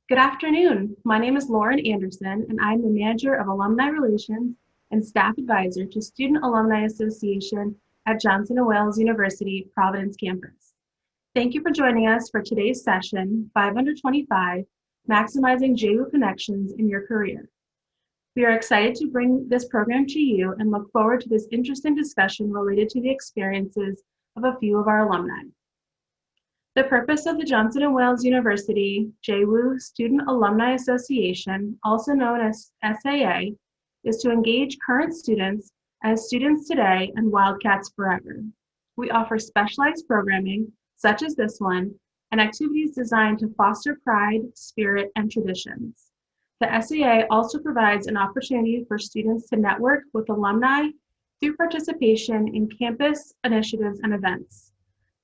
Good afternoon. My name is Lauren Anderson, and I'm the Manager of Alumni Relations and Staff Advisor to Student Alumni Association at Johnson & Wales University, Providence campus. Thank you for joining us for today's session, 525, Maximizing JWU Connections in Your Career. We are excited to bring this program to you and look forward to this interesting discussion related to the experiences of a few of our alumni. The purpose of the Johnson & Wales University JWU Student Alumni Association, also known as SAA, is to engage current students as students today and Wildcats forever. We offer specialized programming, such as this one, and activities designed to foster pride, spirit, and traditions. The SAA also provides an opportunity for students to network with alumni through participation in campus initiatives and events.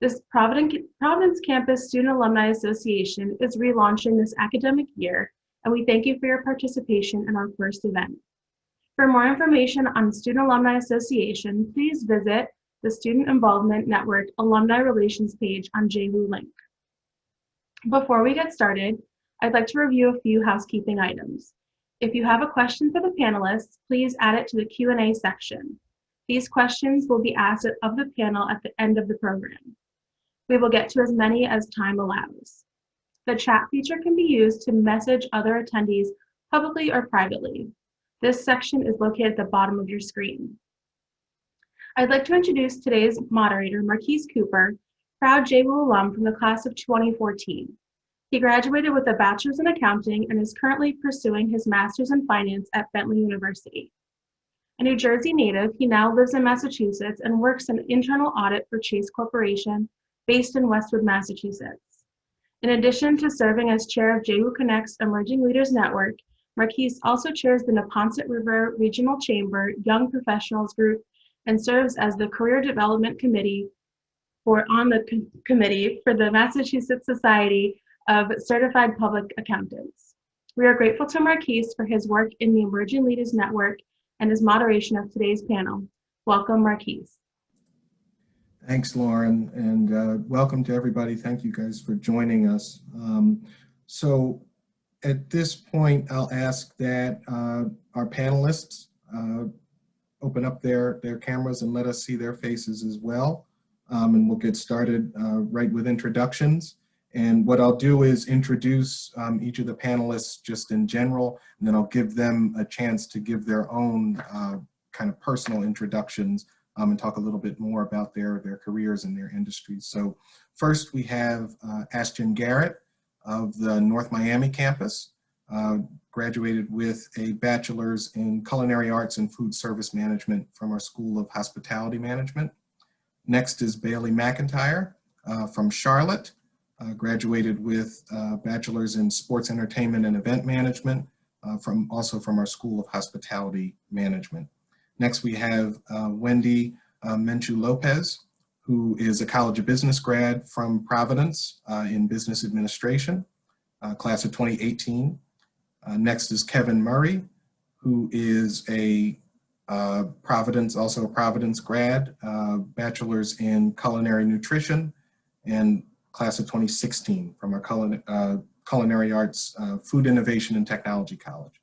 This Providence Campus Student Alumni Association is relaunching this academic year, and we thank you for your participation in our first event. For more information on Student Alumni Association, please visit the Student Involvement Network Alumni Relations page on JWU link. Before we get started, I'd like to review a few housekeeping items. If you have a question for the panelists, please add it to the Q&A section. These questions will be asked of the panel at the end of the program. We will get to as many as time allows. The chat feature can be used to message other attendees publicly or privately. This section is located at the bottom of your screen. I'd like to introduce today's moderator, Marquis Cooper, proud JWU alum from the class of 2014. He graduated with a bachelor's in accounting and is currently pursuing his master's in finance at Bentley University. A New Jersey native, he now lives in Massachusetts and works in internal audit for Chase Corporation, based in Westwood, Massachusetts. In addition to serving as chair of JWU Connect's Emerging Leaders Network, Marquis also chairs the Neponset River Regional Chamber Young Professionals Group and serves as the Career Development Committee committee for the Massachusetts Society of Certified Public Accountants. We are grateful to Marquis for his work in the Emerging Leaders Network and his moderation of today's panel. Welcome, Marquis. Thanks, Lauren, and welcome to everybody. Thank you guys for joining us. So at this point, I'll ask that our panelists open up their cameras and let us see their faces as well. And we'll get started right with introductions. And what I'll do is introduce each of the panelists just in general, and then I'll give them a chance to give their own kind of personal introductions and talk a little bit more about their careers and their industries. So first we have Ashten Garrett of the North Miami campus, graduated with a bachelor's in culinary arts and food service management from our School of Hospitality Management. Next is Bailie McEntire from Charlotte, graduated with a bachelor's in sports entertainment and event management also from our School of Hospitality Management. Next, we have Wendy Menchu-Lopez, who is a College of Business grad from Providence in Business Administration, class of 2018. Next is Kevin Murray, who is a also a Providence grad, bachelor's in Culinary Nutrition, and class of 2016 from our Culinary Arts Food Innovation and Technology College.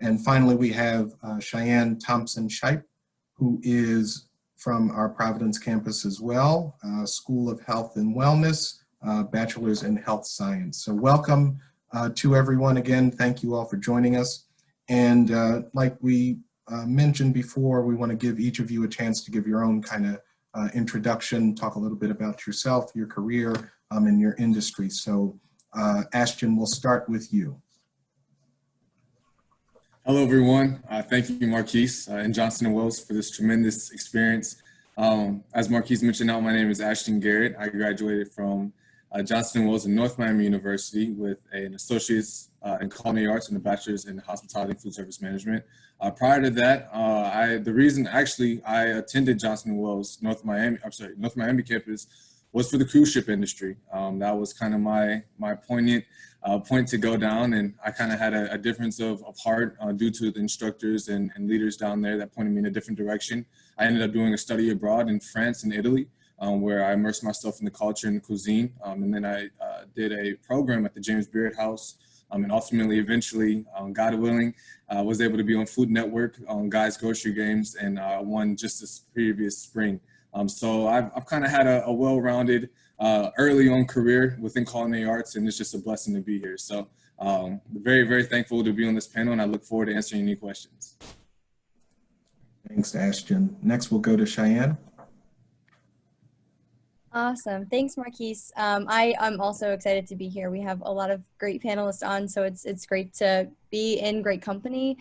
And finally, we have Cheyenne Shipe, who is from our Providence campus as well, School of Health and Wellness, Bachelor's in Health Science. So welcome to everyone again. Thank you all for joining us. And like we mentioned before, we want to give each of you a chance to give your own kind of introduction, talk a little bit about yourself, your career, and your industry. So Ashten, we'll start with you. Hello, everyone. Thank you, Marquis and Johnson & Wales for this tremendous experience. As Marquis mentioned, my name is Ashten Garrett. I graduated from Johnson & Wales in North Miami University with an associate's in culinary arts and a bachelor's in hospitality and food service management. Prior to that, the reason actually I attended Johnson & Wales North Miami campus was for the cruise ship industry. That was kind of my poignant point to go down, and I kind of had a difference of heart due to the instructors and leaders down there that pointed me in a different direction. I ended up doing a study abroad in France and Italy, where I immersed myself in the culture and the cuisine, and then I did a program at the James Beard House and ultimately, eventually, God willing, was able to be on Food Network on Guys Grocery Games and won just this previous spring. So I've kind of had a well-rounded early on career within culinary arts, and it's just a blessing to be here. So very, very thankful to be on this panel, and I look forward to answering any questions. Thanks, Ashton. Next, we'll go to Cheyenne. Awesome. Thanks, Marquis. I'm also excited to be here. We have a lot of great panelists on, so it's great to be in great company.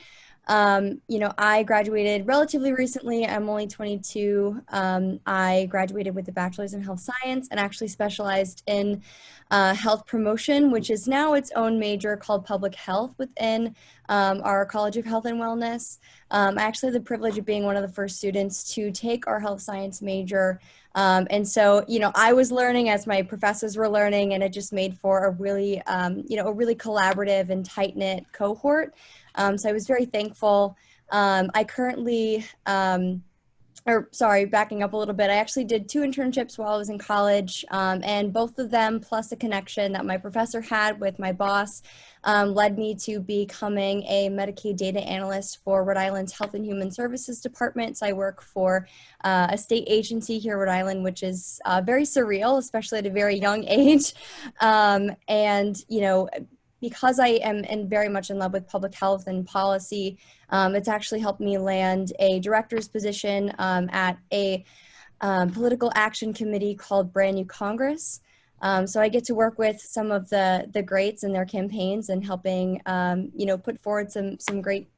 You know, I graduated relatively recently. I'm only 22. I graduated with a bachelor's in health science and actually specialized in health promotion, which is now its own major called public health within our College of Health and Wellness. I actually had the privilege of being one of the first students to take our health science major. And so, you know, I was learning as my professors were learning, and it just made for a really, you know, a really collaborative and tight-knit cohort. So I was very thankful. I currently, backing up a little bit, I actually did 2 internships while I was in college, and both of them, plus a connection that my professor had with my boss, led me to becoming a Medicaid data analyst for Rhode Island's Health and Human Services Department. So I work for a state agency here in Rhode Island, which is very surreal, especially at a very young age. And, you know, because I am very much in love with public health and policy, it's actually helped me land a director's position at a political action committee called Brand New Congress. So I get to work with some of the greats in their campaigns and helping, you know, put forward some great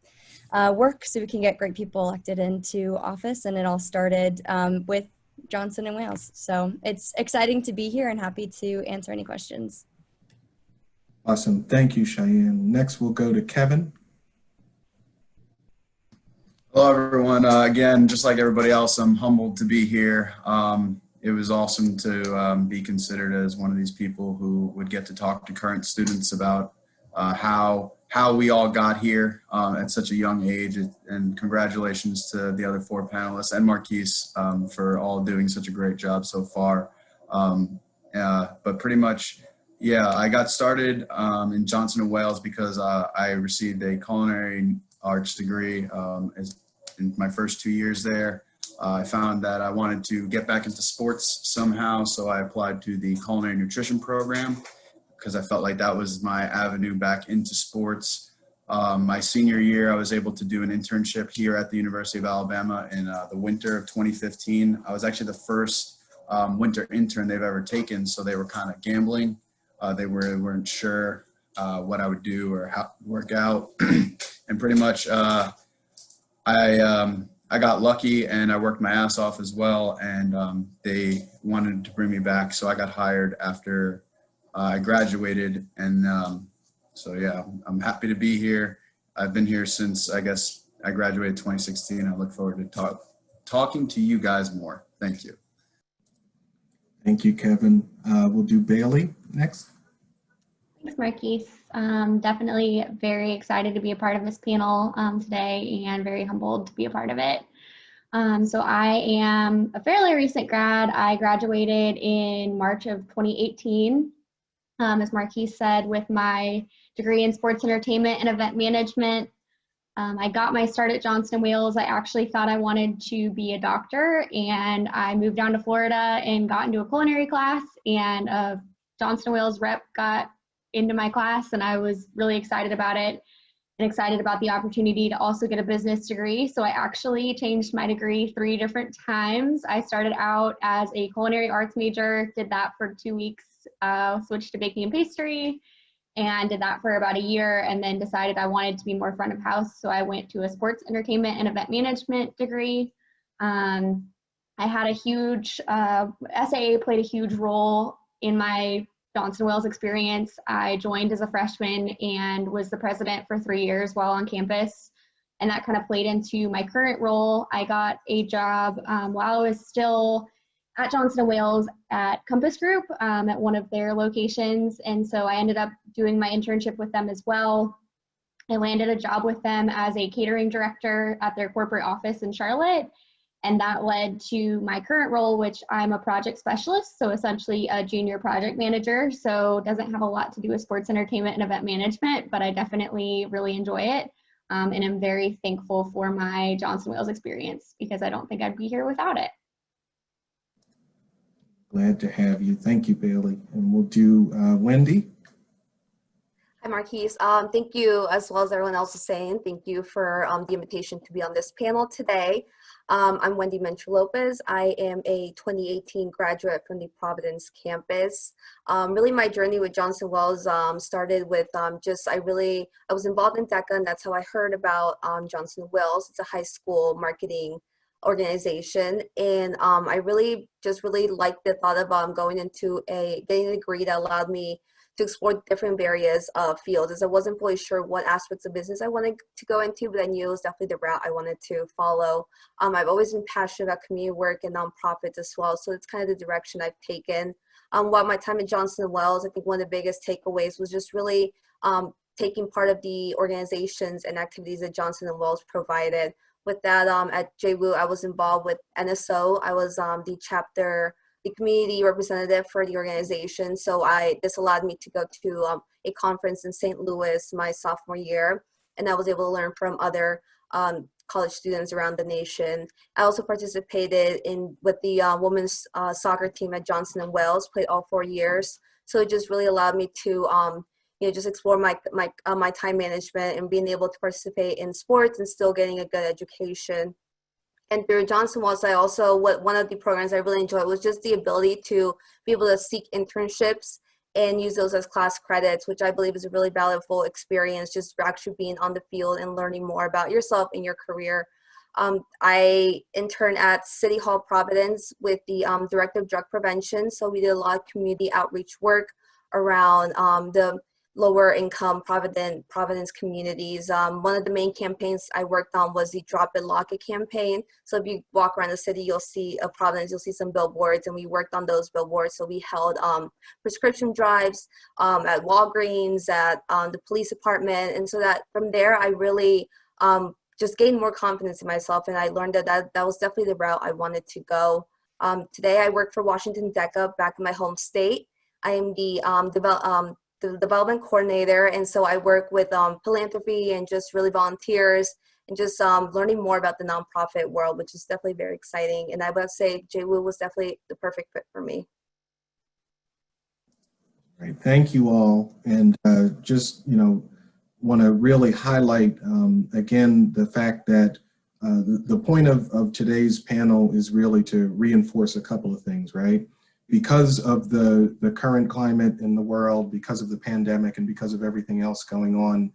work so we can get great people elected into office. And it all started with Johnson & Wales. So it's exciting to be here and happy to answer any questions. Awesome. Thank you, Cheyenne. Next, we'll go to Kevin. Hello, everyone. Again, just like everybody else, I'm humbled to be here. It was awesome to be considered as one of these people who would get to talk to current students about how we all got here at such a young age. And congratulations to the other 4 panelists and Marquis for all doing such a great job so far. But pretty much, yeah, I got started in Johnson & Wales because I received a culinary arts degree in my first 2 years there. I found that I wanted to get back into sports somehow, so I applied to the culinary nutrition program because I felt like that was my avenue back into sports. My senior year, I was able to do an internship here at the University of Alabama in the winter of 2015. I was actually the first winter intern they've ever taken, so they were kind of gambling. They weren't sure what I would do or how to work out. And pretty much I got lucky and I worked my ass off as well, and they wanted to bring me back. So I got hired after I graduated, and so yeah, I'm happy to be here. I've been here since, I guess, I graduated 2016. I look forward to talking to you guys more. Thank you. Thank you, Kevin. We'll do Bailie next. Thanks, Marquis. Definitely very excited to be a part of this panel today and very humbled to be a part of it. So I am a fairly recent grad. I graduated in March of 2018, as Marquis said, with my degree in sports entertainment and event management. I got my start at Johnson & Wales. I actually thought I wanted to be a doctor, and I moved down to Florida and got into a culinary class, and a Johnson & Wales rep got into my class, and I was really excited about it and excited about the opportunity to also get a business degree. So I actually changed my degree 3 different times. I started out as a culinary arts major, did that for 2 weeks, switched to baking and pastry, and did that for about a year, and then decided I wanted to be more front of house. So I went to a sports entertainment and event management degree. I had a huge, SAA played a huge role in my Johnson & Wales experience. I joined as a freshman and was the president for 3 years while on campus. And that kind of played into my current role. I got a job while I was still at Johnson & Wales at Compass Group at one of their locations. And so I ended up doing my internship with them as well. I landed a job with them as a catering director at their corporate office in Charlotte. And that led to my current role, which I'm a project specialist, so essentially a junior project manager. So doesn't have a lot to do with sports entertainment and event management, but I definitely really enjoy it. And I'm very thankful for my Johnson Wales experience because I don't think I'd be here without it. Glad to have you. Thank you, Bailie. And we'll do Wendy. Hi, Marquis. Thank you, as well as everyone else is saying, thank you for the invitation to be on this panel today. I'm Wendy Menchu-Lopez. I am a 2018 graduate from the Providence campus. Really, my journey with Johnson Wales started with I was involved in DECA, and that's how I heard about Johnson Wales. It's a high school marketing organization, and I really liked the thought of getting a degree that allowed me to explore different various fields, as I wasn't fully sure what aspects of business I wanted to go into, but I knew it was definitely the route I wanted to follow. I've always been passionate about community work and nonprofits as well, so it's kind of the direction I've taken. While my time at Johnson Wales, I think one of the biggest takeaways was just really taking part of the organizations and activities that Johnson & Wales provided. With that, at JWU, I was involved with NSO. I was the community representative for the organization. So this allowed me to go to a conference in St. Louis my sophomore year, and I was able to learn from other college students around the nation. I also participated with the women's soccer team at Johnson & Wales, played all 4 years. So it just really allowed me to just explore my time management and being able to participate in sports and still getting a good education. And through Johnson Wales, one of the programs I really enjoyed was just the ability to be able to seek internships and use those as class credits, which I believe is a really valuable experience, just for actually being on the field and learning more about yourself and your career. I interned at City Hall Providence with the Director of Drug Prevention. So we did a lot of community outreach work around the lower income Providence communities. One of the main campaigns I worked on was the Drop It Lock It campaign. So if you walk around the city, you'll see Providence, you'll see some billboards, and we worked on those billboards. So we held prescription drives at Walgreens, at the police department. And so that from there, I really just gained more confidence in myself, and I learned that was definitely the route I wanted to go. Today, I work for Washington DECA back in my home state. I am the development coordinator, and so I work with philanthropy and just really volunteers and just learning more about the nonprofit world, which is definitely very exciting. And I would say JWU was definitely the perfect fit for me. Right, thank you all. And want to really highlight again the fact that the point of today's panel is really to reinforce a couple of things, right? Because of the current climate in the world, because of the pandemic, and because of everything else going on,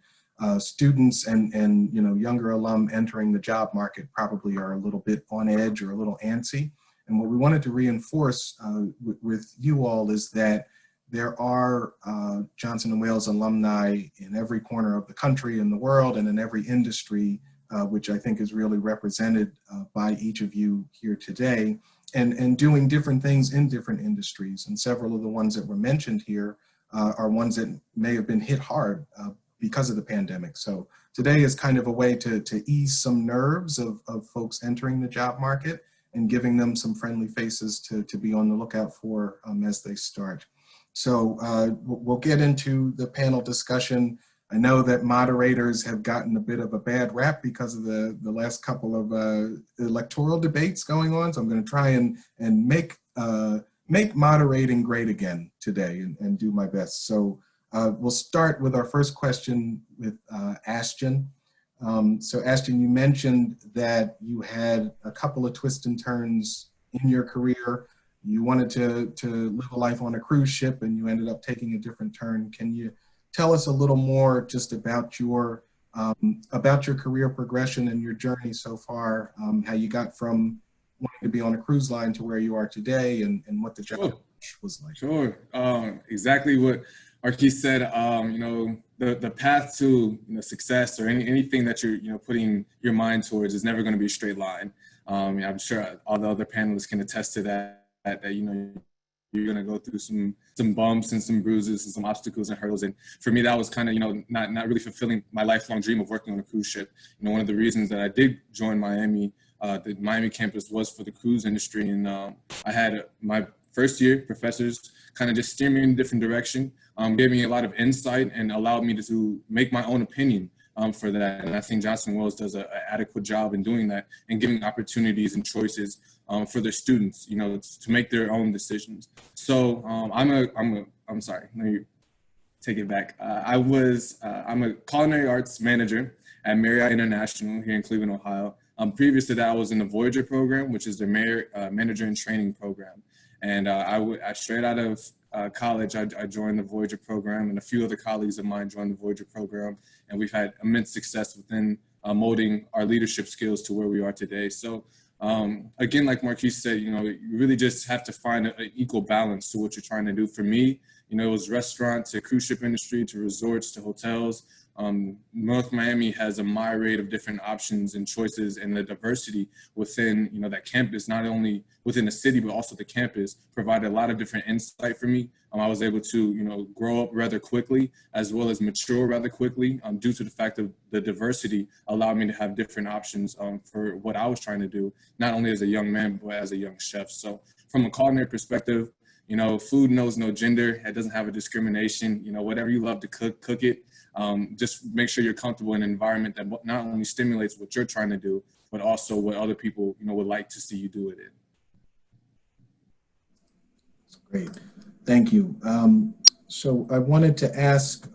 students and younger alum entering the job market probably are a little bit on edge or a little antsy. And what we wanted to reinforce with you all is that there are Johnson & Wales alumni in every corner of the country, in the world, and in every industry, which I think is really represented by each of you here today. And doing different things in different industries. And several of the ones that were mentioned here are ones that may have been hit hard because of the pandemic. So today is kind of a way to ease some nerves of folks entering the job market and giving them some friendly faces to be on the lookout for as they start. So we'll get into the panel discussion. I know that moderators have gotten a bit of a bad rap because of the last couple of electoral debates going on. So I'm going to try and make moderating great again today and do my best. So we'll start with our first question with Ashten. So Ashten, you mentioned that you had a couple of twists and turns in your career. You wanted to live a life on a cruise ship, and you ended up taking a different turn. Can you tell us a little more just about your career progression and your journey so far, how you got from wanting to be on a cruise line to where you are today, and what the job was like? Sure. Exactly what Marquis said. The path to success or anything that you're putting your mind towards is never going to be a straight line. I'm sure all the other panelists can attest to that you're going to go through some bumps and some bruises and some obstacles and hurdles. And for me, that was kind of, not really fulfilling my lifelong dream of working on a cruise ship. One of the reasons that I did join Miami the Miami campus was for the cruise industry. And I had my first year professors kind of just steer me in a different direction, gave me a lot of insight and allowed me to make my own opinion for that. And I think Johnson & Wales does an adequate job in doing that and giving opportunities and choices for their students, you know, to make their own decisions. So I'm sorry, let me take it back. I'm a culinary arts manager at Marriott International here in Cleveland, Ohio. Previous to that, I was in the Voyager program, which is the manager in training program. And I straight out of college, I joined the Voyager program, and a few other colleagues of mine joined the Voyager program. And we've had immense success within molding our leadership skills to where we are today. So again, like Marquis said, you know, you really just have to find an equal balance to what you're trying to do. For me, you know, it was restaurant to cruise ship industry to resorts to hotels. North Miami has a myriad of different options and choices, and the diversity within, you know, that campus, not only within the city, but also the campus, provided a lot of different insight for me. I was able to, you know, grow up rather quickly, as well as mature rather quickly, due to the fact that the diversity allowed me to have different options for what I was trying to do, not only as a young man, but as a young chef. So from a culinary perspective, you know, food knows no gender. It doesn't have a discrimination. You know, whatever you love to cook it. Just make sure you're comfortable in an environment that not only stimulates what you're trying to do, but also what other people, you know, would like to see you do it in. That's great. Thank you. So I wanted to ask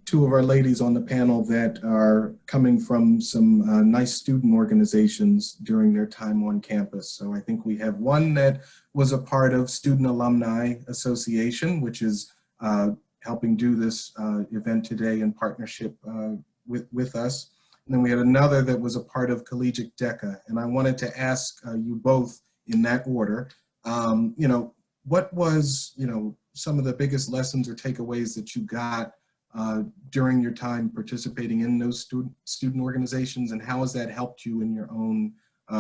two of our ladies on the panel that are coming from some nice student organizations during their time on campus. So I think we have one that was a part of Student Alumni Association, which is helping do this event today in partnership with us. And then we had another that was a part of Collegiate DECA. And I wanted to ask you both in that order, you know, what was, you know, some of the biggest lessons or takeaways that you got during your time participating in those student organizations, and how has that helped you in your own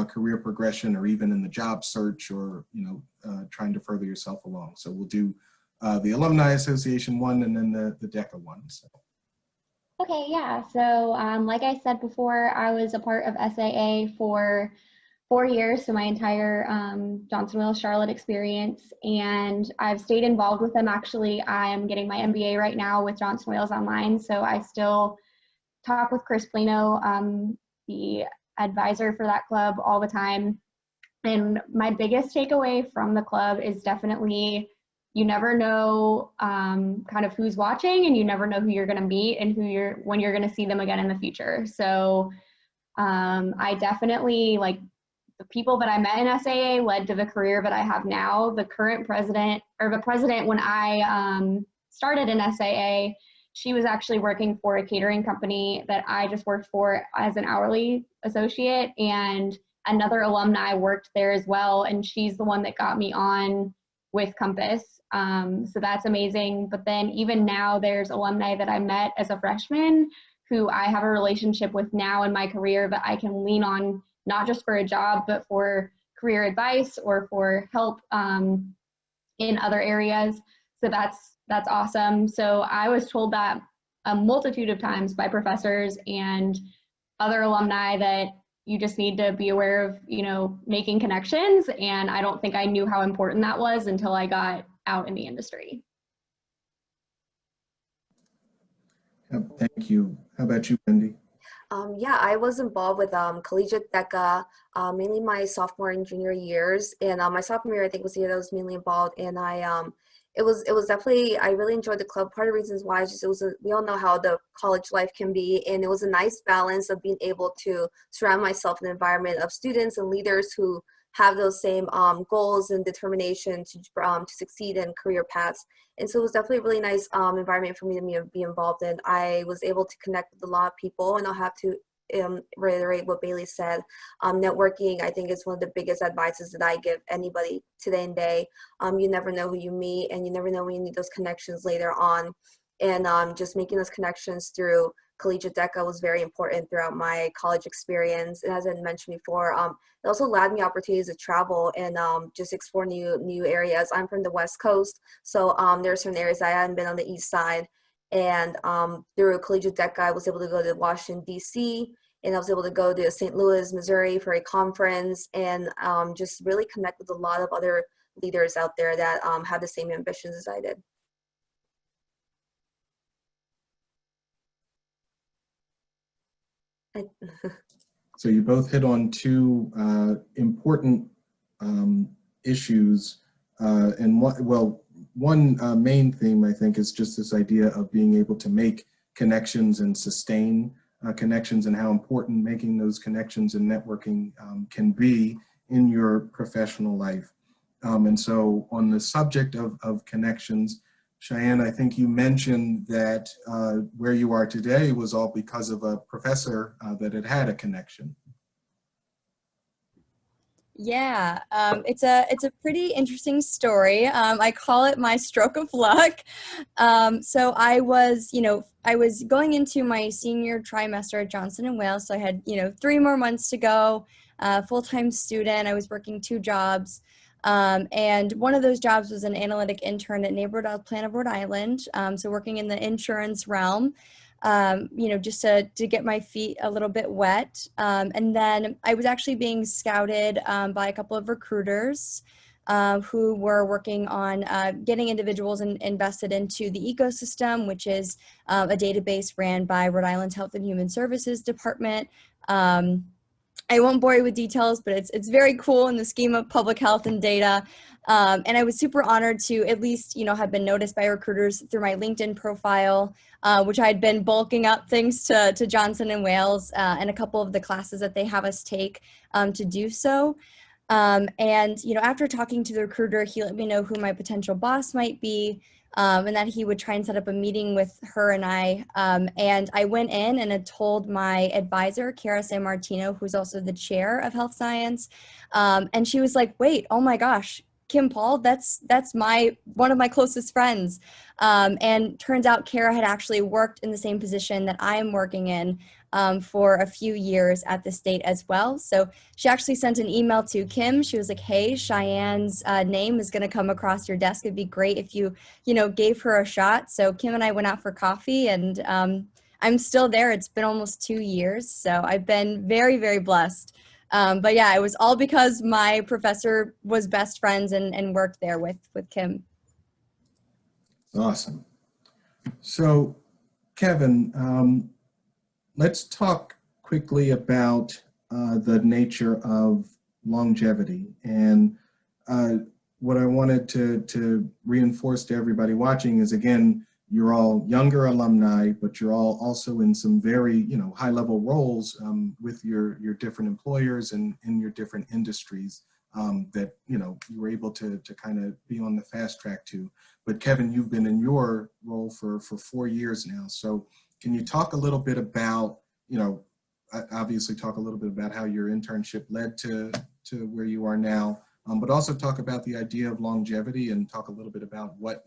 career progression, or even in the job search, or, you know, trying to further yourself along? So we'll do the Alumni Association one, and then the DECA one. So. Okay, yeah. So like I said before, I was a part of SAA for 4 years, so my entire Johnson Wales Charlotte experience, and I've stayed involved with them. Actually, I am getting my MBA right now with Johnson Wales Online, so I still talk with Chris Plano, the advisor for that club, all the time. And my biggest takeaway from the club is definitely, you never know kind of who's watching, and you never know who you're going to meet and when you're going to see them again in the future. So I definitely, like, the people that I met in SAA led to the career that I have now. The current president, or the president when I started in SAA, she was actually working for a catering company that I just worked for as an hourly associate, and another alumni worked there as well, and she's the one that got me on with Compass. So that's amazing. But then even now, there's alumni that I met as a freshman who I have a relationship with now in my career that I can lean on, not just for a job, but for career advice or for help in other areas. So that's awesome. So I was told that a multitude of times by professors and other alumni that you just need to be aware of, you know, making connections. And I don't think I knew how important that was until I got out in the industry. Thank you. How about you, Wendy? Yeah, I was involved with Collegiate DECA, mainly my sophomore and junior years. And my sophomore year, I think, was the year that I was mainly involved. And it was definitely, I really enjoyed the club. Part of the reasons why is just we all know how the college life can be, and it was a nice balance of being able to surround myself in an environment of students and leaders who have those same goals and determination to succeed in career paths. And so it was definitely a really nice environment for me to be involved in. I was able to connect with a lot of people, and I'll have to reiterate what Bailie said. Networking, I think, is one of the biggest advices that I give anybody today and day. You never know who you meet, and you never know when you need those connections later on. And just making those connections through Collegiate DECA was very important throughout my college experience. And as I mentioned before, it also allowed me opportunities to travel and just explore new areas. I'm from the West Coast, so there are certain areas I hadn't been on the East Side. And through Collegiate DECA, I was able to go to Washington, D.C., and I was able to go to St. Louis, Missouri for a conference, and just really connect with a lot of other leaders out there that have the same ambitions as I did. So you both hit on two important issues, and one main theme, I think, is just this idea of being able to make connections and sustain connections, and how important making those connections and networking can be in your professional life. And so on the subject of connections, Cheyenne, I think you mentioned that where you are today was all because of a professor that had a connection. Yeah, it's a pretty interesting story. I call it my stroke of luck. So I was going into my senior trimester at Johnson & Wales. So I had, 3 more months to go, full-time student. I was working 2 jobs. And one of those jobs was an analytic intern at Neighborhood Health Plan of Rhode Island. So working in the insurance realm. Just to get my feet a little bit wet. And then I was actually being scouted by a couple of recruiters who were working on getting individuals invested into the ecosystem, which is a database ran by Rhode Island's Health and Human Services Department. I won't bore you with details, but it's very cool in the scheme of public health and data. And I was super honored to at least, have been noticed by recruiters through my LinkedIn profile, which I had been bulking up thanks to Johnson & Wales and a couple of the classes that they have us take to do so. And, after talking to the recruiter, he let me know who my potential boss might be, and that he would try and set up a meeting with her and I. And I went in and had told my advisor, Cara San Martino, who's also the chair of health science. And she was like, wait, oh my gosh, Kim Paul, that's one of my closest friends. And turns out Cara had actually worked in the same position that I am working in for a few years at the state as well. So she actually sent an email to Kim. She was like, hey, Cheyenne's name is going to come across your desk. It'd be great if you, gave her a shot. So Kim and I went out for coffee, and I'm still there. It's been almost 2 years. So I've been very, very blessed. But yeah, it was all because my professor was best friends and worked there with Kim. Awesome. So Kevin, let's talk quickly about the nature of longevity. And what I wanted to reinforce to everybody watching is, again, you're all younger alumni, but you're all also in some very, high-level roles with your different employers and in your different industries that, you were able to kind of be on the fast track to. But Kevin, you've been in your role for 4 years now. So can you talk a little bit about, obviously talk a little bit about how your internship led to where you are now, but also talk about the idea of longevity, and talk a little bit about what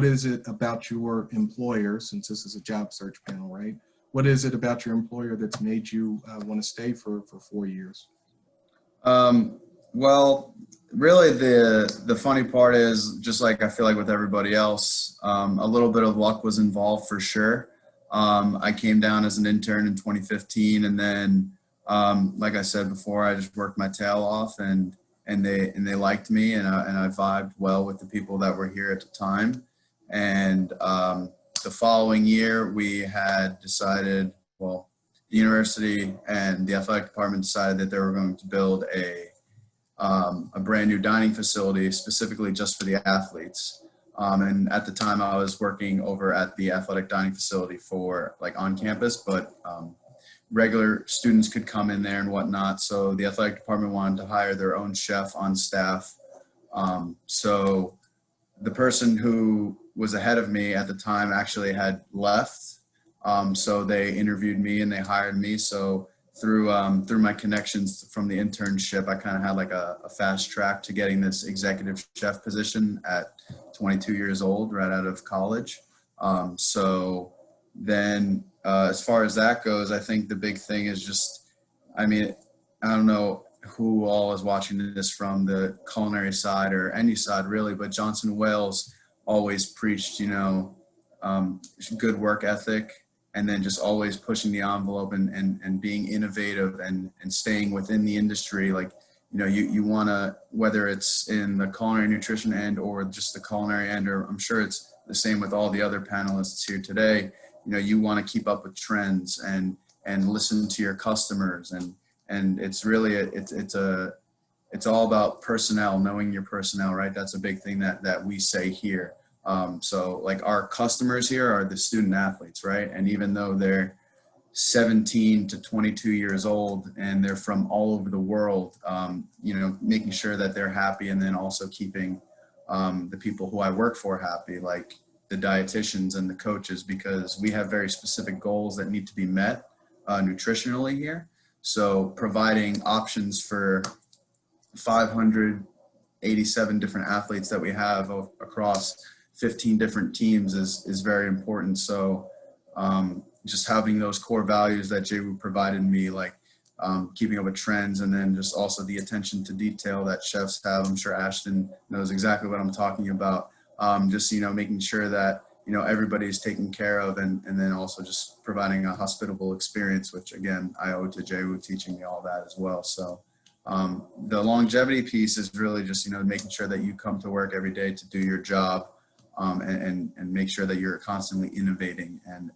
is it about your employer, since this is a job search panel, right? What is it about your employer that's made you want to stay for 4 years? Well, really the funny part is, just like I feel like with everybody else, a little bit of luck was involved for sure. I came down as an intern in 2015, and then, like I said before, I just worked my tail off, and they liked me, and I vibed well with the people that were here at the time. And the following year, we had decided, the university and the athletic department decided that they were going to build a brand new dining facility specifically just for the athletes. And at the time, I was working over at the athletic dining facility for on campus, but regular students could come in there and whatnot. So the athletic department wanted to hire their own chef on staff. So the person who was ahead of me at the time actually had left. So they interviewed me and they hired me. So through my connections from the internship, I kind of had a fast track to getting this executive chef position at 22 years old, right out of college. So then as far as that goes, I think the big thing is just, I don't know who all is watching this from the culinary side or any side really, but Johnson & Wales always preached, good work ethic and then just always pushing the envelope and being innovative and staying within the industry. Like, you know, you want to, whether it's in the culinary nutrition end or just the culinary end, or I'm sure it's the same with all the other panelists here today, you know, you want to keep up with trends and listen to your customers. And it's really, it's all about personnel, knowing your personnel, right? That's a big thing that we say here. So like our customers here are the student athletes, right? And even though they're 17 to 22 years old and they're from all over the world, you know, making sure that they're happy, and then also keeping the people who I work for happy, like the dietitians and the coaches, because we have very specific goals that need to be met nutritionally here. So providing options for 587 different athletes that we have across 15 different teams is very important. So just having those core values that JWU provided me, like keeping up with trends, and then just also the attention to detail that chefs have. I'm sure Ashten knows exactly what I'm talking about. Just, you know, making sure that, you know, everybody's taken care of, and then also just providing a hospitable experience, which again, I owe to JWU teaching me all that as well. So the longevity piece is really just, you know, making sure that you come to work every day to do your job, and make sure that you're constantly innovating and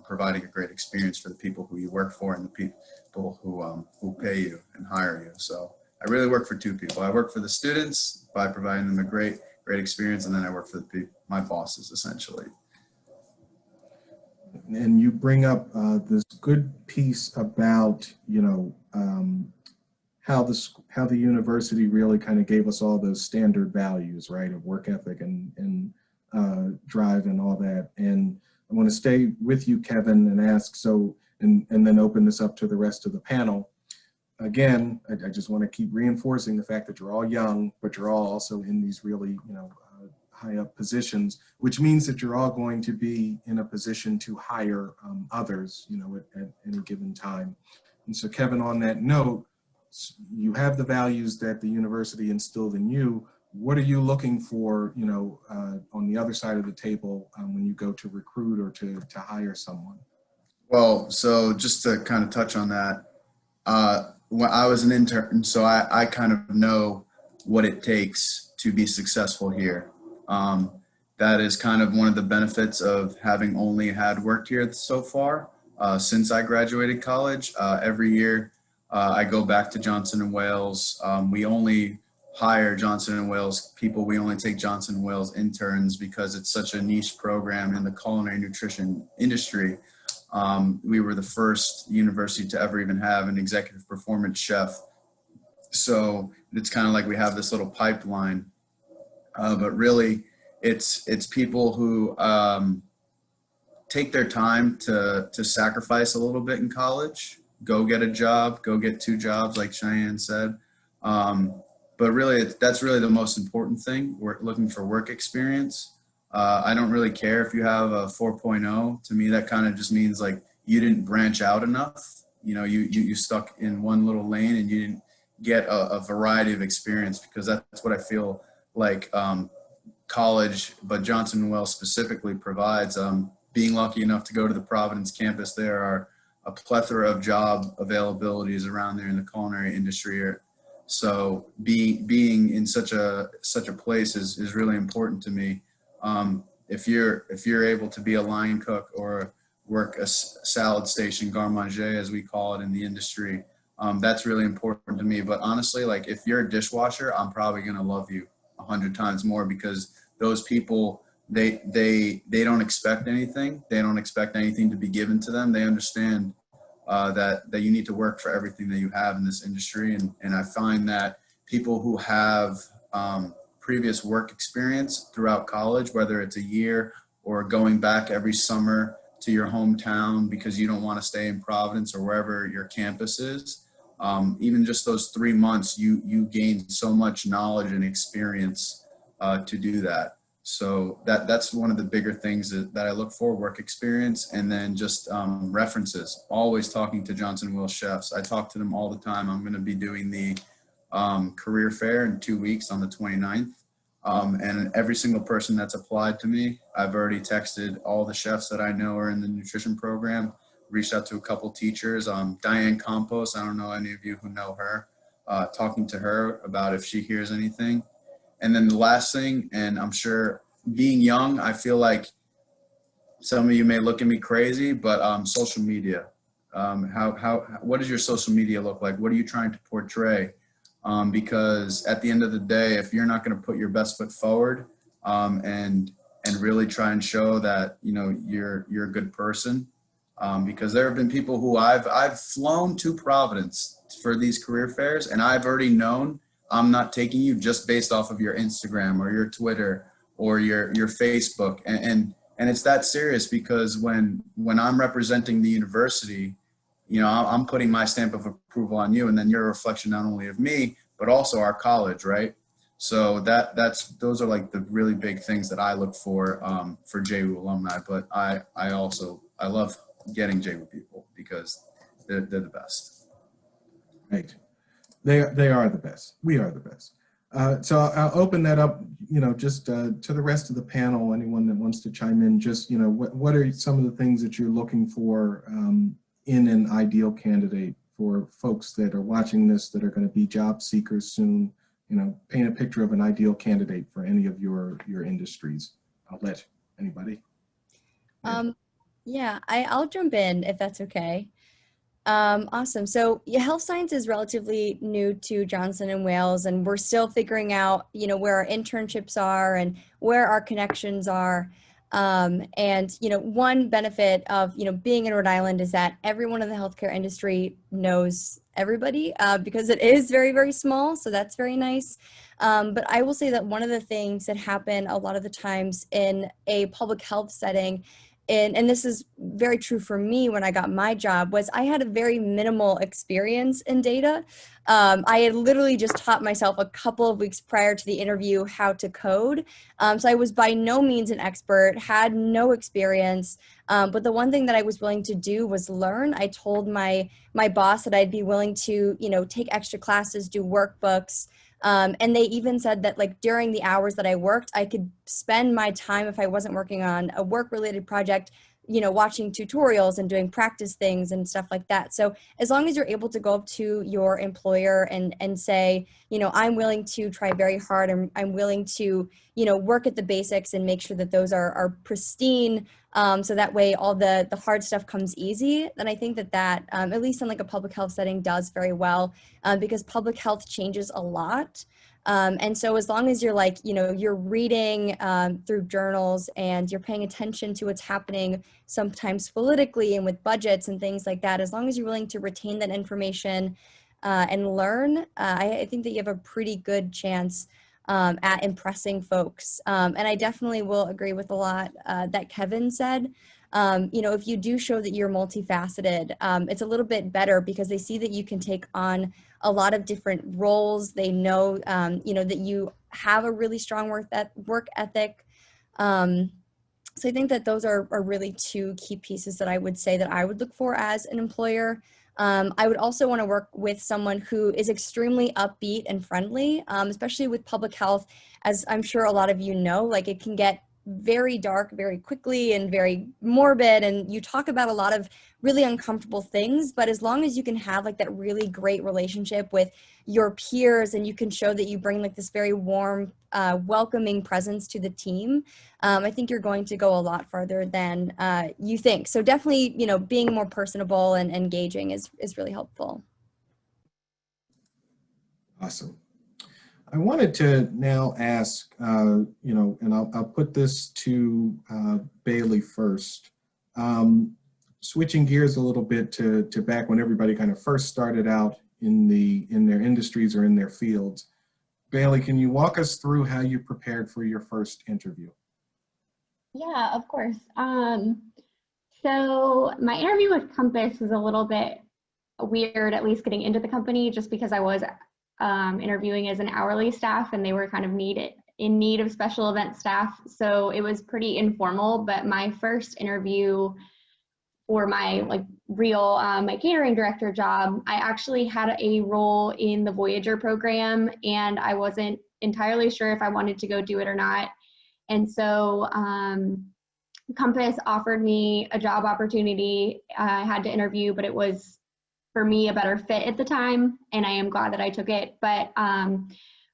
providing a great experience for the people who you work for and the people who pay you and hire you. So I really work for two people. I work for the students by providing them a great experience, and then I work for my bosses, essentially. And you bring up this good piece about, you know, how the university really kind of gave us all those standard values, right, of work ethic and drive and all that. And I want to stay with you, Kevin, and ask, so, and then open this up to the rest of the panel. Again, I just want to keep reinforcing the fact that you're all young, but you're all also in these really, you know, high up positions, which means that you're all going to be in a position to hire others, you know, at any given time. And so, Kevin, on that note, you have the values that the university instilled in you. What are you looking for, you know, on the other side of the table when you go to recruit or to hire someone? Well, so just to kind of touch on that, when I was an intern, so I kind of know what it takes to be successful here. That is kind of one of the benefits of having only had worked here so far since I graduated college. Every year I go back to Johnson & Wales. We only hire Johnson & Wales people. We only take Johnson & Wales interns because it's such a niche program in the culinary nutrition industry. We were the first university to ever even have an executive performance chef. So it's kind of like we have this little pipeline, but really it's people who take their time to sacrifice a little bit in college, go get a job, go get 2 jobs, like Cheyenne said. But really, that's really the most important thing. We're looking for work experience. I don't really care if you have a 4.0. To me, that kind of just means like you didn't branch out enough. You know, you stuck in one little lane and you didn't get a variety of experience, because that's what I feel like college, but Johnson & Wales specifically provides. Being lucky enough to go to the Providence campus, there are a plethora of job availabilities around there in the culinary industry. So being in such a place is really important to me. If you're able to be a line cook or work a salad station, garde manger as we call it in the industry, that's really important to me. But honestly, like if you're a dishwasher, I'm probably gonna love you 100 times more, because those people, they don't expect anything. They don't expect anything to be given to them. They understand that you need to work for everything that you have in this industry. And I find that people who have previous work experience throughout college, whether it's a year or going back every summer to your hometown because you don't want to stay in Providence or wherever your campus is, even just those 3 months, you gain so much knowledge and experience to do that. So that's one of the bigger things that I look for, work experience, and then just references. Always talking to Johnson & Wales chefs. I talk to them all the time. I'm going to be doing the career fair in 2 weeks on the 29th. And every single person that's applied to me, I've already texted all the chefs that I know are in the nutrition program, reached out to a couple teachers. Diane Campos, I don't know any of you who know her, talking to her about if she hears anything. And then the last thing, and I'm sure being young, I feel like some of you may look at me crazy, but social media. What does your social media look like? What are you trying to portray? Because at the end of the day, if you're not going to put your best foot forward and really try and show that you're a good person, because there have been people who I've flown to Providence for these career fairs, and I've already known I'm not taking you just based off of your Instagram or your Twitter or your Facebook, and it's that serious, because when I'm representing the university, I'm putting my stamp of approval on you, and then you're a reflection not only of me, but also our college, right? So those are like the really big things that I look for JWU alumni. But I love getting JWU people because they're the best. Right. They are the best. We are the best. So I'll open that up, just to the rest of the panel. Anyone that wants to chime in, just, what are some of the things that you're looking for in an ideal candidate for folks that are watching this that are going to be job seekers soon? Paint a picture of an ideal candidate for any of your industries. I'll let anybody. Yeah, I'll jump in if that's okay. Awesome. So health science is relatively new to Johnson & Wales, and we're still figuring out, where our internships are and where our connections are. And one benefit of, being in Rhode Island is that everyone in the healthcare industry knows everybody, because it is very, very small. So that's very nice. But I will say that one of the things that happen a lot of the times in a public health setting, and this is very true for me when I got my job, was I had a very minimal experience in data. I had literally just taught myself a couple of weeks prior to the interview how to code. So I was by no means an expert, had no experience. But the one thing that I was willing to do was learn. I told my boss that I'd be willing to, take extra classes, do workbooks. And they even said that, like, during the hours that I worked, I could spend my time, if I wasn't working on a work-related project, watching tutorials and doing practice things and stuff like that. So as long as you're able to go up to your employer and say, I'm willing to try very hard, and I'm willing to, work at the basics and make sure that those are pristine, so that way all the hard stuff comes easy, then I think that at least in like a public health setting, does very well, because public health changes a lot. And so as long as you're you're reading through journals and you're paying attention to what's happening sometimes politically and with budgets and things like that, as long as you're willing to retain that information and learn, I think that you have a pretty good chance at impressing folks. And I definitely will agree with a lot that Kevin said. If you do show that you're multifaceted, it's a little bit better because they see that you can take on a lot of different roles. They know, that you have a really strong work ethic. So I think that those are really two key pieces that I would say that I would look for as an employer. I would also want to work with someone who is extremely upbeat and friendly, especially with public health. As I'm sure a lot of you know, like, it can get very dark very quickly and very morbid, and you talk about a lot of really uncomfortable things, but as long as you can have like that really great relationship with your peers and you can show that you bring like this very warm, welcoming presence to the team, I think you're going to go a lot farther than you think. So definitely, being more personable and engaging is really helpful. Awesome. I wanted to now ask, and I'll put this to Bailie first. Switching gears a little bit to back when everybody kind of first started out in their industries or in their fields. Bailie, can you walk us through how you prepared for your first interview? Yeah, of course. So my interview with Compass was a little bit weird, at least getting into the company, just because I was interviewing as an hourly staff and they were kind of in need of special event staff. So it was pretty informal, but my first interview for my my catering director job, I actually had a role in the Voyager program, and I wasn't entirely sure if I wanted to go do it or not. And so Compass offered me a job opportunity. I had to interview, but it was, for me, a better fit at the time, and I am glad that I took it. But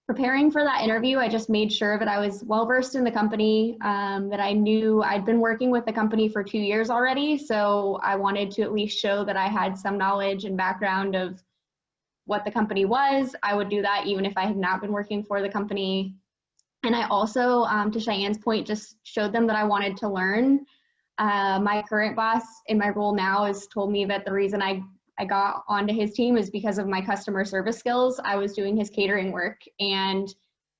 preparing for that interview, I just made sure that I was well-versed in the company, that I knew I'd been working with the company for 2 years already, so I wanted to at least show that I had some knowledge and background of what the company was. I would do that even if I had not been working for the company. And I also, to Cheyenne's point, just showed them that I wanted to learn. My current boss in my role now has told me that the reason I got onto his team is because of my customer service skills. I was doing his catering work, and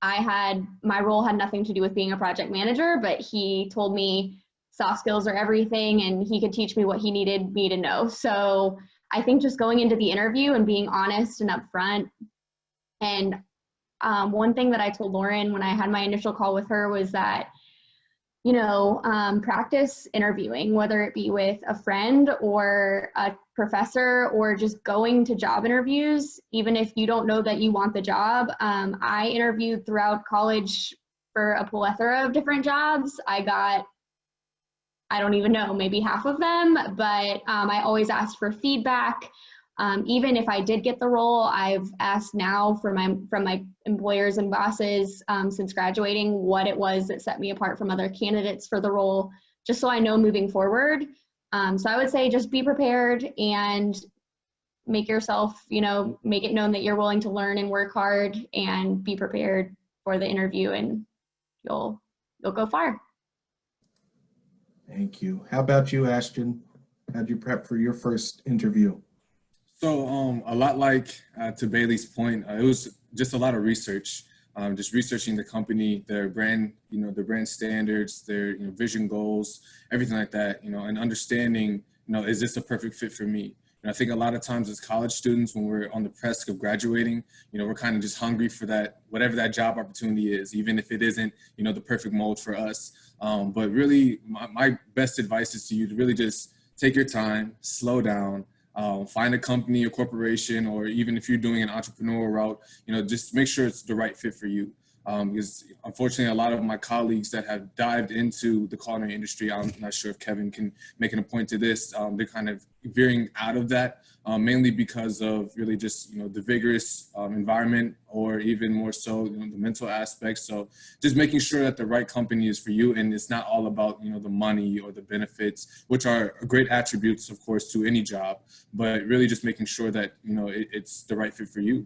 my role had nothing to do with being a project manager, but he told me soft skills are everything, and he could teach me what he needed me to know. So I think just going into the interview and being honest and upfront. And one thing that I told Lauren when I had my initial call with her was that, practice interviewing, whether it be with a friend or a professor or just going to job interviews, even if you don't know that you want the job. I interviewed throughout college for a plethora of different jobs. I got, I don't even know, maybe half of them, but I always asked for feedback. Even if I did get the role, I've asked now from my employers and bosses since graduating what it was that set me apart from other candidates for the role, just so I know moving forward. So I would say just be prepared and make yourself, make it known that you're willing to learn and work hard, and be prepared for the interview, and you'll go far. Thank you. How about you, Ashton? How'd you prep for your first interview? So a lot like to Bailey's point, it was just a lot of research, just researching the company, their brand, their brand standards, their vision goals, everything like that, and understanding, is this a perfect fit for me? And I think a lot of times as college students, when we're on the precipice of graduating, we're kind of just hungry for that, whatever that job opportunity is, even if it isn't, the perfect mold for us. But really, my best advice is to you to really just take your time, slow down. Find a company or corporation, or even if you're doing an entrepreneurial route, just make sure it's the right fit for you. Because unfortunately, a lot of my colleagues that have dived into the culinary industry, I'm not sure if Kevin can make an point to this, they're kind of veering out of that, mainly because of really just, the vigorous environment, or even more so, the mental aspects. So just making sure that the right company is for you, and it's not all about, the money or the benefits, which are great attributes, of course, to any job, but really just making sure that, it's the right fit for you.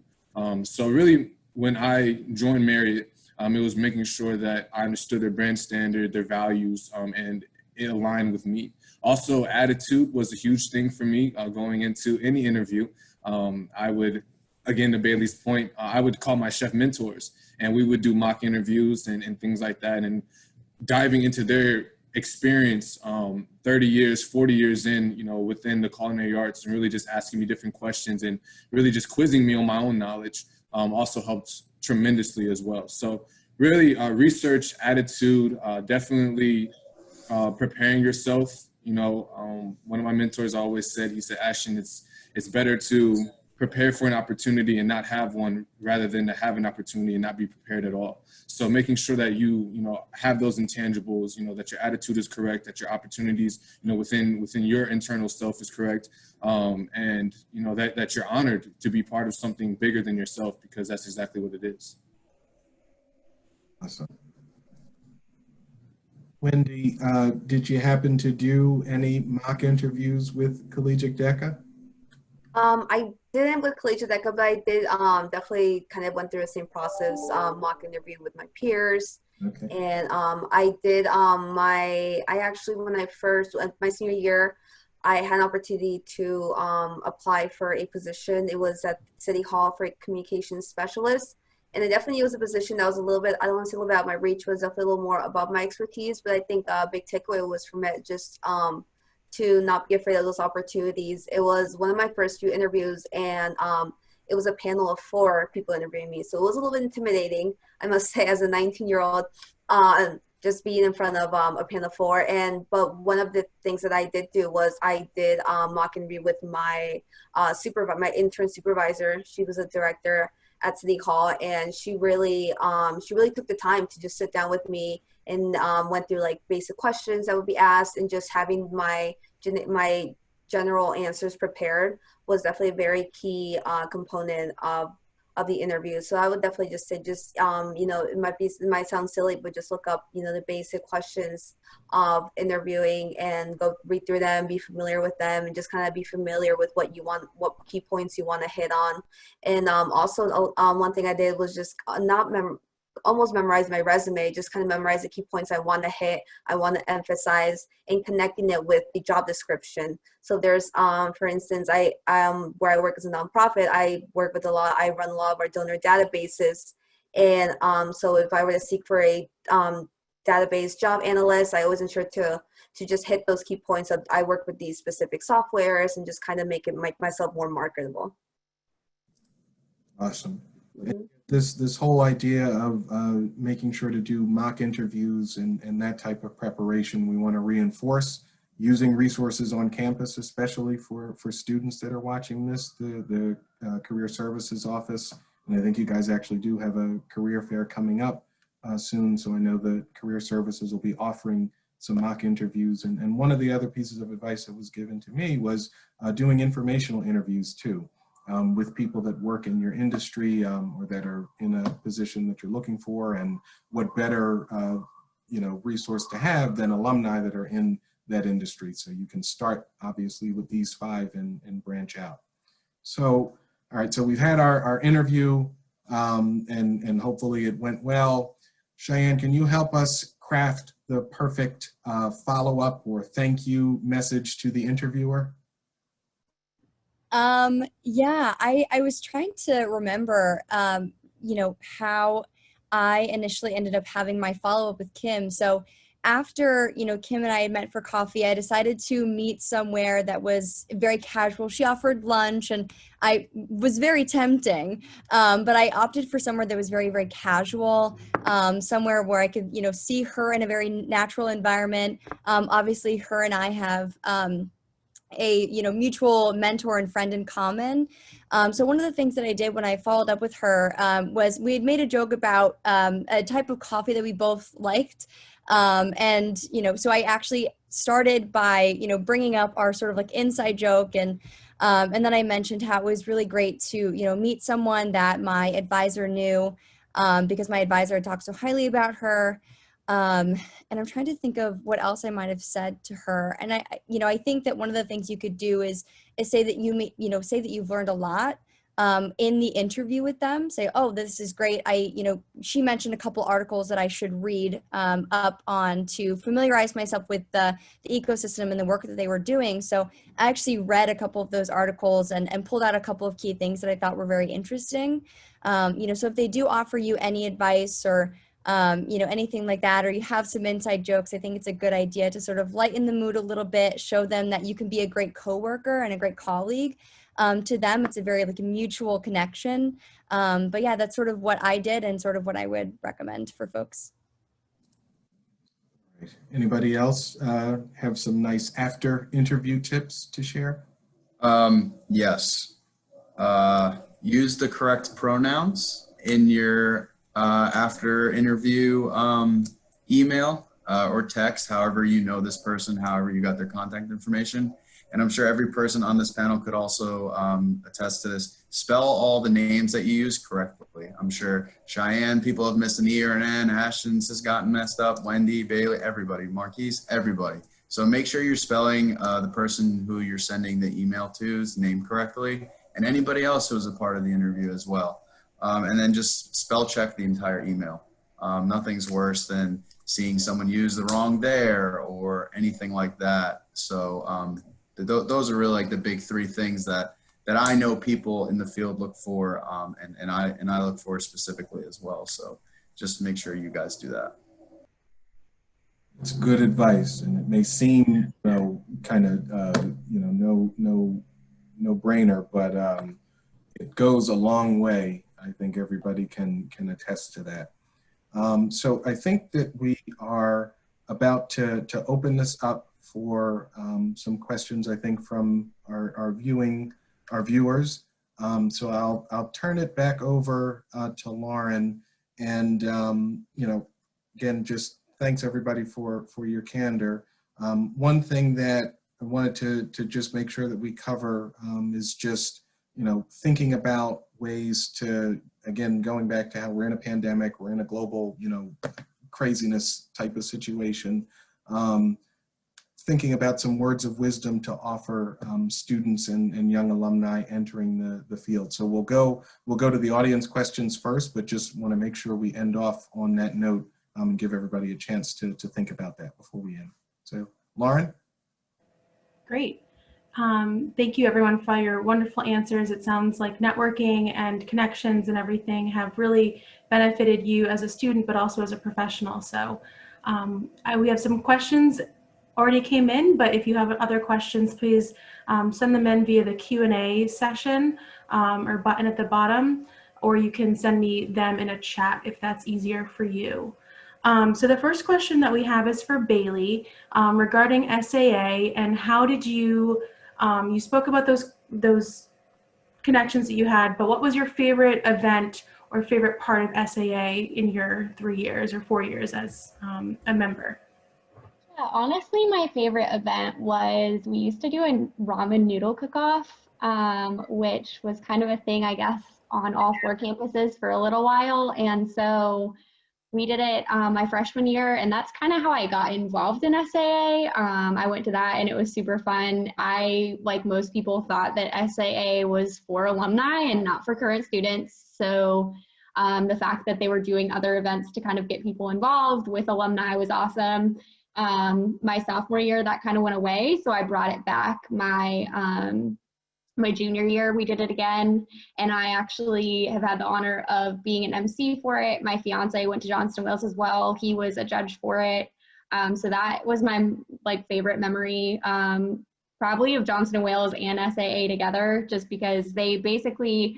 So really, when I joined Marriott, it was making sure that I understood their brand standard, their values, and it aligned with me. Also, attitude was a huge thing for me going into any interview. I would, again, to Bailey's point, I would call my chef mentors, and we would do mock interviews and things like that, and diving into their experience 30 years, 40 years in, within the culinary arts, and really just asking me different questions and really just quizzing me on my own knowledge. Also helped tremendously as well. So really research, attitude, definitely preparing yourself. One of my mentors always said, he said, Ashton, it's better to prepare for an opportunity and not have one, rather than to have an opportunity and not be prepared at all. So making sure that you have those intangibles, that your attitude is correct, that your opportunities, within your internal self is correct, and that you're honored to be part of something bigger than yourself, because that's exactly what it is. Awesome. Wendy, did you happen to do any mock interviews with Collegiate DECA? I didn't with Collegiate DECA, but I did definitely kind of went through the same process, mock interview with my peers. Okay. And I did I actually, when I first, my senior year, I had an opportunity to apply for a position. It was at City Hall for a communications specialist. And it definitely was a position that was a little bit, I don't want to say a little bit out of my reach, was definitely a little more above my expertise. But I think a big takeaway was from it just to not be afraid of those opportunities. It was one of my first few interviews, and it was a panel of 4 people interviewing me. So it was a little bit intimidating, I must say, as a 19-year-old, just being in front of a panel of 4. But one of the things that I did do was I did mock interview with my my intern supervisor. She was a director. at City Hall, and she really took the time to just sit down with me and went through like basic questions that would be asked, and just having my general answers prepared was definitely a very key component of the interview. So I would definitely just say, you know, it might sound silly, but just look up, you know, the basic questions of interviewing and go read through them, be familiar with them, and just kind of be familiar with what you want, what key points you want to hit on. And also one thing I did was just almost memorize my resume, just kind of memorize the key points I want to hit, I want to emphasize, and connecting it with the job description. So there's, for instance, where I work as a nonprofit, I run a lot of our donor databases. And so if I were to seek for a database job analyst, I always ensure to just hit those key points of I work with these specific softwares, and just kind of make myself more marketable. Awesome. Mm-hmm. This whole idea of making sure to do mock interviews and that type of preparation, we want to reinforce using resources on campus, especially for students that are watching this, the Career Services Office. And I think you guys actually do have a career fair coming up soon. So I know the Career Services will be offering some mock interviews. And one of the other pieces of advice that was given to me was doing informational interviews too. With people that work in your industry or that are in a position that you're looking for, and what better you know, resource to have than alumni that are in that industry. So you can start obviously with these 5 and branch out. So, all right, so we've had our interview and hopefully it went well. Cheyenne, can you help us craft the perfect follow-up or thank you message to the interviewer? Yeah, I was trying to remember, you know, how I initially ended up having my follow-up with Kim. So after, you know, Kim and I had met for coffee, I decided to meet somewhere that was very casual. She offered lunch and I was very tempting, but I opted for somewhere that was very, very casual, somewhere where I could, you know, see her in a very natural environment. Obviously her and I have, a, you know, mutual mentor and friend in common. So one of the things that I did when I followed up with her was we had made a joke about a type of coffee that we both liked. And, you know, so I actually started by, you know, bringing up our sort of like inside joke, and then I mentioned how it was really great to, you know, meet someone that my advisor knew, because my advisor had talked so highly about her. And I'm trying to think of what else I might have said to her. And I think that one of the things you could do is say that say that you've learned a lot in the interview with them. Say, oh, this is great. She mentioned a couple articles that I should read up on to familiarize myself with the ecosystem and the work that they were doing. So I actually read a couple of those articles and pulled out a couple of key things that I thought were very interesting. So if they do offer you any advice or anything like that, or you have some inside jokes, I think it's a good idea to sort of lighten the mood a little bit, show them that you can be a great coworker and a great colleague. To them, it's a very like a mutual connection. But yeah, that's sort of what I did and sort of what I would recommend for folks. Anybody else have some nice after interview tips to share? Yes. Use the correct pronouns in your after interview email or text, however you know this person, however you got their contact information. And I'm sure every person on this panel could also attest to this. Spell all the names that you use correctly. I'm sure Cheyenne, people have missed an E or an N. Ashton's has gotten messed up. Wendy, Bailie, everybody. Marquis, everybody. So make sure you're spelling the person who you're sending the email to's name correctly, and anybody else who was a part of the interview as well. And then just spell check the entire email. Nothing's worse than seeing someone use the wrong there or anything like that. So those are really like the big 3 things that I know people in the field look for, and I look for specifically as well. So just make sure you guys do that. It's good advice, and it may seem kind of no brainer, but it goes a long way. I think everybody can attest to that. So I think that we are about to open this up for some questions, I think, from our viewers. So I'll turn it back over to Lauren. And, again, just thanks everybody for your candor. One thing that I wanted to just make sure that we cover is just, thinking about ways to, again, going back to how we're in a pandemic, we're in a global, craziness type of situation. Thinking about some words of wisdom to offer students and young alumni entering the field. So we'll go to the audience questions first, but just want to make sure we end off on that note and give everybody a chance to think about that before we end. So Lauren? Great. Thank you everyone for your wonderful answers. It sounds like networking and connections and everything have really benefited you as a student, but also as a professional. So we have some questions already came in, but if you have other questions, please send them in via the Q&A session or button at the bottom, or you can send me them in a chat if that's easier for you. So the first question that we have is for Bailie regarding SAA, and how did you, you spoke about those connections that you had, but what was your favorite event or favorite part of SAA in your 3 years or 4 years as a member? Yeah, honestly, my favorite event was we used to do a ramen noodle cook-off, which was kind of a thing, I guess, on all 4 campuses for a little while. And so we did it my freshman year, and that's kind of how I got involved in SAA. I went to that and it was super fun. I, like most people, thought that SAA was for alumni and not for current students. So the fact that they were doing other events to kind of get people involved with alumni was awesome. My sophomore year, that kind of went away, so I brought it back my junior year. We did it again, and I actually have had the honor of being an MC for it. My fiance went to Johnston Wales as well. He was a judge for it. So that was my favorite memory, probably of Johnston Wales and SAA together, just because they basically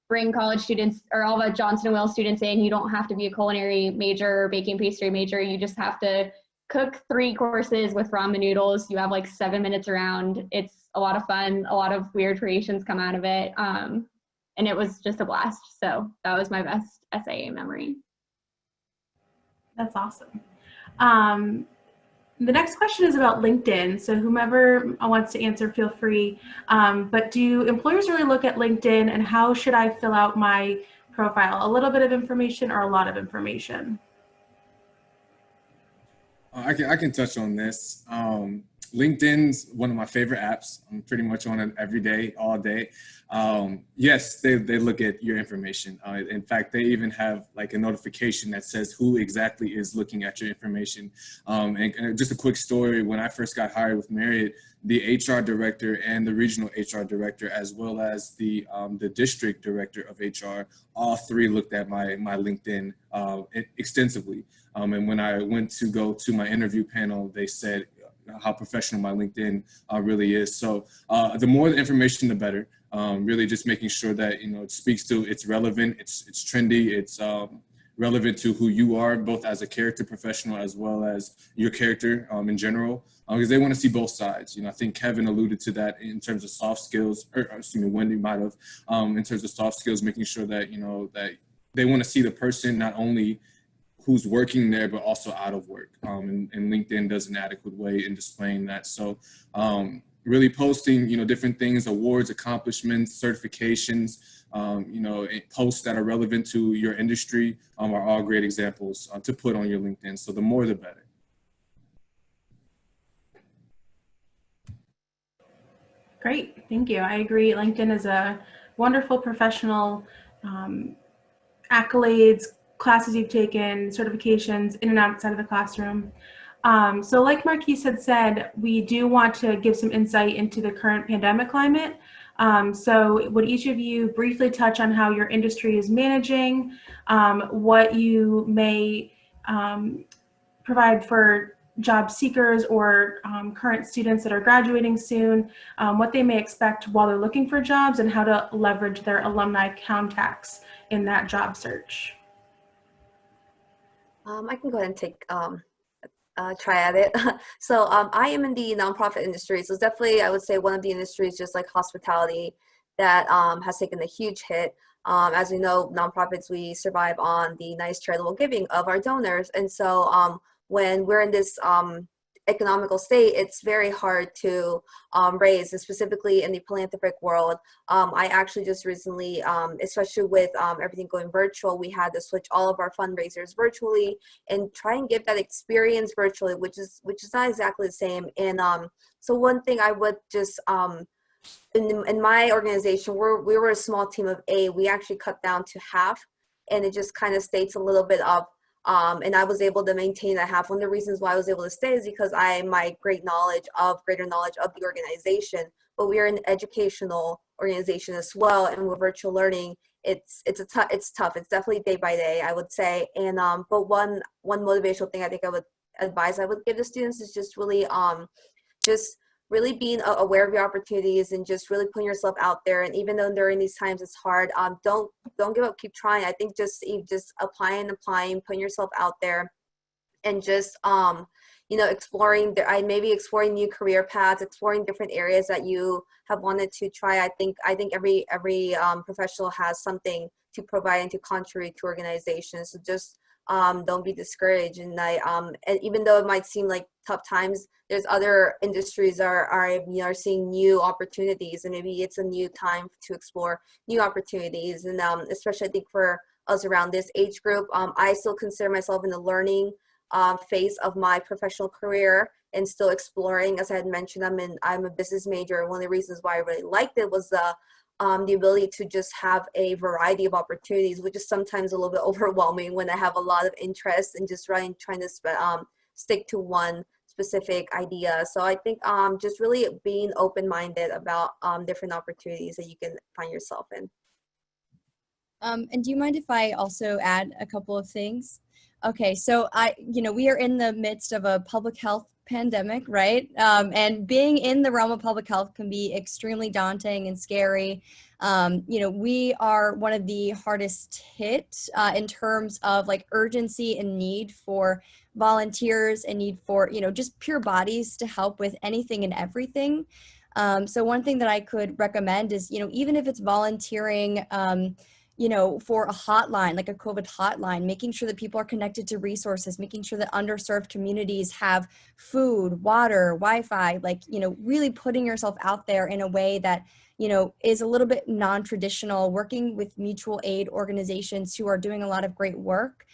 bring college students or all the Johnston Wales students in. You don't have to be a culinary major or baking pastry major. You just have to cook 3 courses with ramen noodles. You have 7 minutes around. It's a lot of fun. A lot of weird creations come out of it. And it was just a blast. So that was my best SAA memory. That's awesome. The next question is about LinkedIn. So whomever wants to answer, feel free. But do employers really look at LinkedIn, and how should I fill out my profile? A little bit of information or a lot of information? I can touch on this. LinkedIn's one of my favorite apps. I'm pretty much on it every day, all day. Yes, they look at your information. In fact, they even have a notification that says who exactly is looking at your information. And just a quick story, when I first got hired with Marriott, the HR director and the regional HR director, as well as the district director of HR, all 3 looked at my LinkedIn extensively. And when I went to go to my interview panel, they said how professional my LinkedIn really is. So the more the information, the better. Really just making sure that, it speaks to, it's relevant, it's trendy, it's relevant to who you are, both as a character professional as well as your character in general, because they want to see both sides. I think Kevin alluded to that in terms of soft skills, or excuse me, Wendy might have, in terms of soft skills, making sure that, that they want to see the person not only who's working there, but also out of work. And LinkedIn does an adequate way in displaying that. So really posting, different things, awards, accomplishments, certifications, posts that are relevant to your industry are all great examples to put on your LinkedIn. So the more, the better. Great, thank you. I agree. LinkedIn is a wonderful professional accolades, classes you've taken, certifications in and outside of the classroom. So like Marquis had said, we do want to give some insight into the current pandemic climate. So would each of you briefly touch on how your industry is managing, what you may provide for job seekers or current students that are graduating soon, what they may expect while they're looking for jobs, and how to leverage their alumni contacts in that job search? I can go ahead and take try at it. So I am in the nonprofit industry. So it's definitely, I would say, one of the industries, just like hospitality, that has taken a huge hit. As we know, nonprofits, we survive on the nice charitable giving of our donors. And so when we're in this economical state, it's very hard to raise, and specifically in the philanthropic world. I actually just recently, especially with everything going virtual, we had to switch all of our fundraisers virtually and try and give that experience virtually, which is not exactly the same. And so one thing I would just in my organization, we were a small team of 8. We actually cut down to half, and it just kind of states a little bit of and I was able to maintain that half. One of the reasons why I was able to stay is because my greater knowledge of the organization. But we are an educational organization as well, and with virtual learning, it's tough. It's definitely day by day, I would say. And but one motivational thing I think I would give the students is just really being aware of your opportunities and just really putting yourself out there. And even though during these times it's hard, don't give up, keep trying. I think just applying, putting yourself out there, and just exploring new career paths, exploring different areas that you have wanted to try. I think every professional has something to provide and to contribute to organizations. So just don't be discouraged. And and even though it might seem like tough times, there's other industries are seeing new opportunities, and maybe it's a new time to explore new opportunities. And especially I think for us around this age group, I still consider myself in the learning phase of my professional career and still exploring. As I had mentioned, I'm a business major. One of the reasons why I really liked it was the ability to just have a variety of opportunities, which is sometimes a little bit overwhelming when I have a lot of interest and just trying to stick to one specific idea. So I think just really being open-minded about different opportunities that you can find yourself in. And do you mind if I also add a couple of things? Okay, so we are in the midst of a public health pandemic, right? And being in the realm of public health can be extremely daunting and scary. We are one of the hardest hit in terms of like urgency and need for volunteers and need for, just pure bodies to help with anything and everything. So one thing that I could recommend is, even if it's volunteering, for a hotline, like a COVID hotline, making sure that people are connected to resources, making sure that underserved communities have food, water, Wi-Fi, really putting yourself out there in a way that, is a little bit non-traditional, working with mutual aid organizations who are doing a lot of great work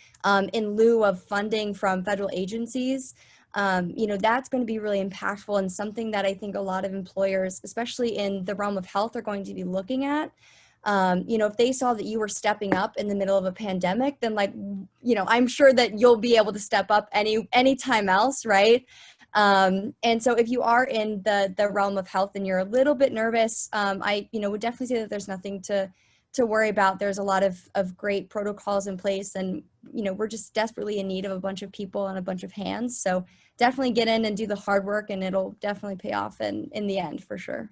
in lieu of funding from federal agencies. That's going to be really impactful and something that I think a lot of employers, especially in the realm of health, are going to be looking at. If they saw that you were stepping up in the middle of a pandemic, then I'm sure that you'll be able to step up anytime else, right? And so if you are in the realm of health and you're a little bit nervous, I would definitely say that there's nothing to worry about. There's a lot of great protocols in place, and we're just desperately in need of a bunch of people and a bunch of hands. So definitely get in and do the hard work, and it'll definitely pay off in the end for sure.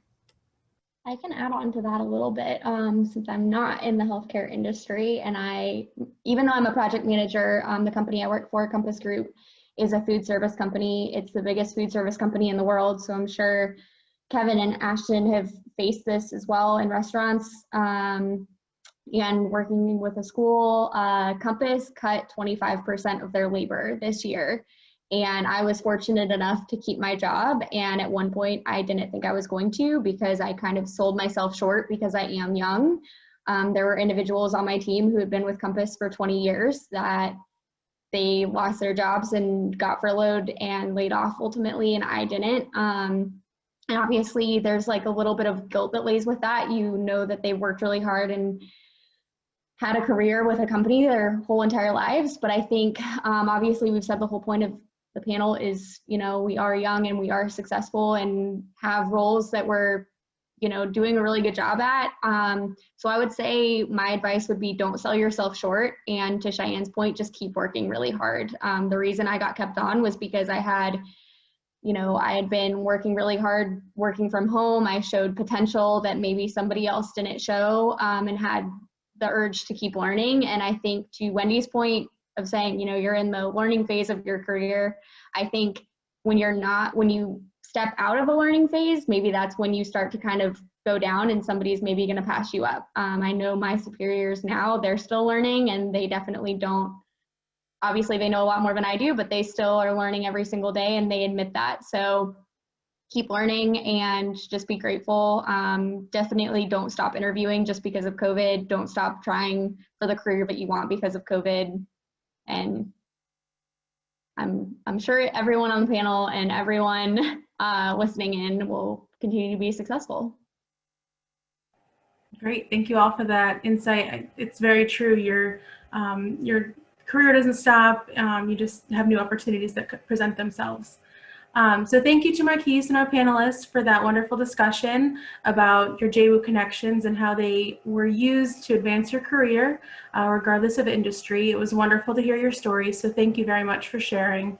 I can add on to that a little bit since I'm not in the healthcare industry, and even though I'm a project manager, the company I work for, Compass Group, is a food service company. It's the biggest food service company in the world, so I'm sure Kevin and Ashton have faced this as well in restaurants. And working with a school, Compass cut 25% of their labor this year. And I was fortunate enough to keep my job. And at one point, I didn't think I was going to, because I kind of sold myself short because I am young. There were individuals on my team who had been with Compass for 20 years that they lost their jobs and got furloughed and laid off ultimately, and I didn't. And obviously, there's like a little bit of guilt that lays with that. That they worked really hard and had a career with a company their whole entire lives. But I think obviously we've said the whole point of the panel is, we are young and we are successful and have roles that we're, doing a really good job at. So I would say my advice would be don't sell yourself short. And to Cheyenne's point, just keep working really hard. The reason I got kept on was because I had been working really hard, working from home. I showed potential that maybe somebody else didn't show, and had the urge to keep learning. And I think to Wendy's point of saying, you're in the learning phase of your career, I think when you step out of a learning phase, maybe that's when you start to kind of go down and somebody's maybe going to pass you up. I know my superiors now, they're still learning, and they definitely don't, obviously they know a lot more than I do, but they still are learning every single day, and they admit that. So keep learning and just be grateful. Definitely don't stop interviewing just because of COVID. Don't stop trying for the career that you want because of COVID. And I'm sure everyone on the panel and everyone listening in will continue to be successful. Great, thank you all for that insight. It's very true. Your career doesn't stop. You just have new opportunities that could present themselves. So thank you to Marquis and our panelists for that wonderful discussion about your JWU connections and how they were used to advance your career, regardless of industry. It was wonderful to hear your stories, so thank you very much for sharing.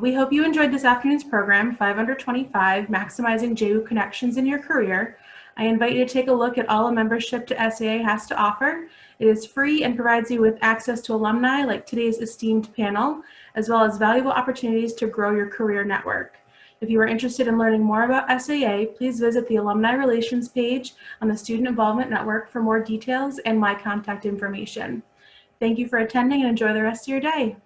We hope you enjoyed this afternoon's program, 5 Under 25, Maximizing JWU Connections in Your Career. I invite you to take a look at all a membership to SAA has to offer. It is free and provides you with access to alumni like today's esteemed panel, as well as valuable opportunities to grow your career network. If you are interested in learning more about SAA, please visit the Alumni Relations page on the Student Involvement Network for more details and my contact information. Thank you for attending and enjoy the rest of your day.